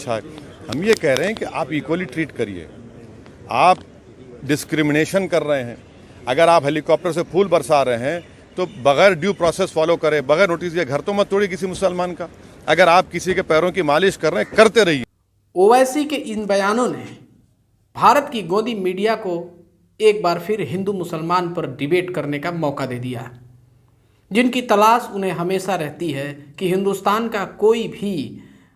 अच्छा है। हम ये कह रहे हैं कि आप इक्वली ट्रीट करिए। आप डिस्क्रिमिनेशन कर रहे हैं। अगर आप हेलीकॉप्टर से फूल बरसा रहे हैं तो बगैर ड्यू प्रोसेस फॉलो करें, बगैर नोटिस दिए घर तो मत तोड़िए किसी मुसलमान का। अगर आप किसी के पैरों की मालिश कर रहे हैं, करते रहिए। ओवैसी के इन बयानों ने भारत की गोदी मीडिया को एक बार फिर हिंदू मुसलमान पर डिबेट करने का मौका दे दिया, जिनकी तलाश उन्हें हमेशा रहती है कि हिंदुस्तान का कोई भी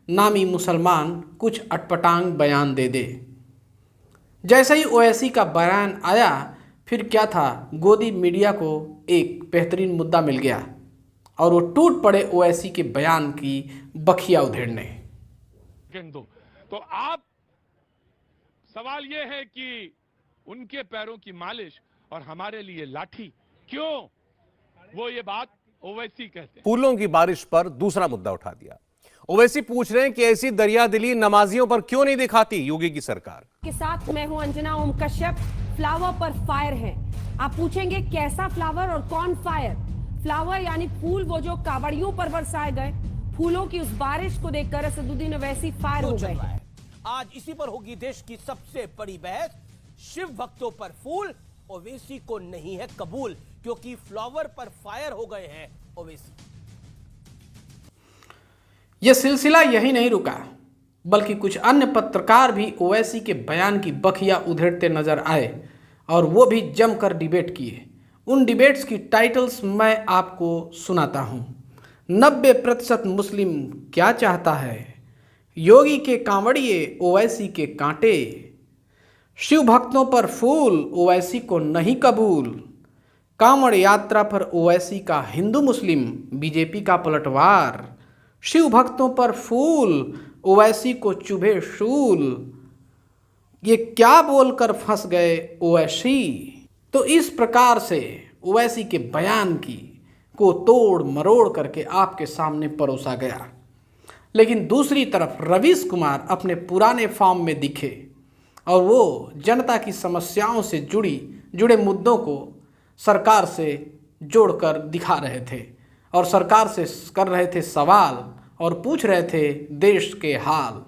नामी मुसलमान कुछ अटपटांग बयान दे दे। जैसे ही ओवैसी का बयान आया, फिर क्या था, गोदी मीडिया को एक बेहतरीन मुद्दा मिल गया और वो टूट पड़े ओवैसी के बयान की बखिया उधेड़ने। तो आप सवाल ये है कि उनके पैरों की मालिश और हमारे लिए लाठी, क्यों? वो ये बात ओवैसी कहते हैं। फूलों की बारिश पर दूसरा मुद्दा उठा दिया। ओवैसी पूछ रहे हैं कि ऐसी दरियादिली नमाजियों पर क्यों नहीं दिखाती योगी की सरकार। के साथ मैं हूं अंजना ओम कश्यप। फ्लावर पर फायर है। आप पूछेंगे कैसा फ्लावर और कौन फायर? फ्लावर यानी फूल, वो जो कावड़ियों पर बरसाए गए। फूलों की उस बारिश को देखकर असदुद्दीन ओवैसी फायर हो गए। आज इसी पर होगी देश की सबसे बड़ी बहस। शिव भक्तों पर फूल ओवैसी को नहीं है कबूल, क्योंकि फ्लावर पर फायर हो गए हैं ओवैसी। यह सिलसिला यही नहीं रुका, बल्कि कुछ अन्य पत्रकार भी ओवैसी के बयान की बखिया उधेड़ते नजर आए और वो भी जमकर डिबेट किए। उन डिबेट्स की टाइटल्स मैं आपको सुनाता हूं। 90% मुस्लिम क्या चाहता है, योगी के कांवड़िए ओवैसी के कांटे, शिव भक्तों पर फूल ओवैसी को नहीं कबूल, कांवड़ यात्रा पर ओवैसी का हिंदू मुस्लिम बीजेपी का पलटवार, शिव भक्तों पर फूल ओवैसी को चुभे शूल, ये क्या बोलकर फंस गए ओवैसी। तो इस प्रकार से ओवैसी के बयान को तोड़ मरोड़ करके आपके सामने परोसा गया। लेकिन दूसरी तरफ रवीश कुमार अपने पुराने फॉर्म में दिखे और वो जनता की समस्याओं से जुड़े मुद्दों को सरकार से जोड़कर दिखा रहे थे और सरकार से कर रहे थे सवाल और पूछ रहे थे देश के हाल।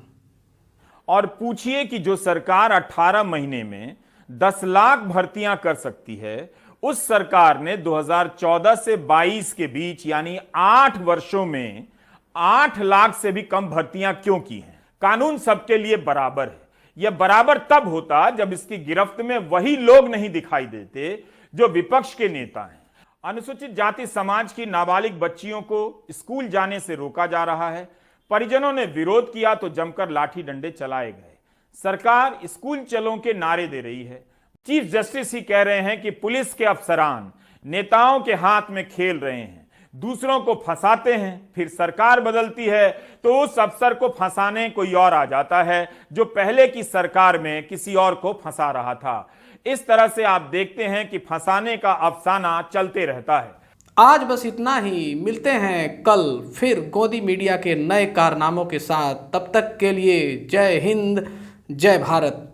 और पूछिए कि जो सरकार 18 महीने में 10 लाख भर्तियां कर सकती है, उस सरकार ने 2014 से 22 के बीच यानी 8 वर्षों में 8 लाख से भी कम भर्तियां क्यों की हैं? कानून सबके लिए बराबर है। यह बराबर तब होता जब इसकी गिरफ्त में वही लोग नहीं दिखाई देते जो विपक्ष के नेता हैं। अनुसूचित जाति समाज की नाबालिग बच्चियों को स्कूल जाने से रोका जा रहा है। परिजनों ने विरोध किया तो जमकर लाठी डंडे चलाए गए। सरकार स्कूल चलो के नारे दे रही है। चीफ जस्टिस ही कह रहे हैं कि पुलिस के अफसरान नेताओं के हाथ में खेल रहे हैं, दूसरों को फंसाते हैं। फिर सरकार बदलती है तो उस अफसर को फंसाने कोई और आ जाता है जो पहले की सरकार में किसी और को फंसा रहा था। इस तरह से आप देखते हैं कि फंसाने का अफसाना चलते रहता है। आज बस इतना ही। मिलते हैं कल फिर गोदी मीडिया के नए कारनामों के साथ। तब तक के लिए जय हिंद, जय भारत।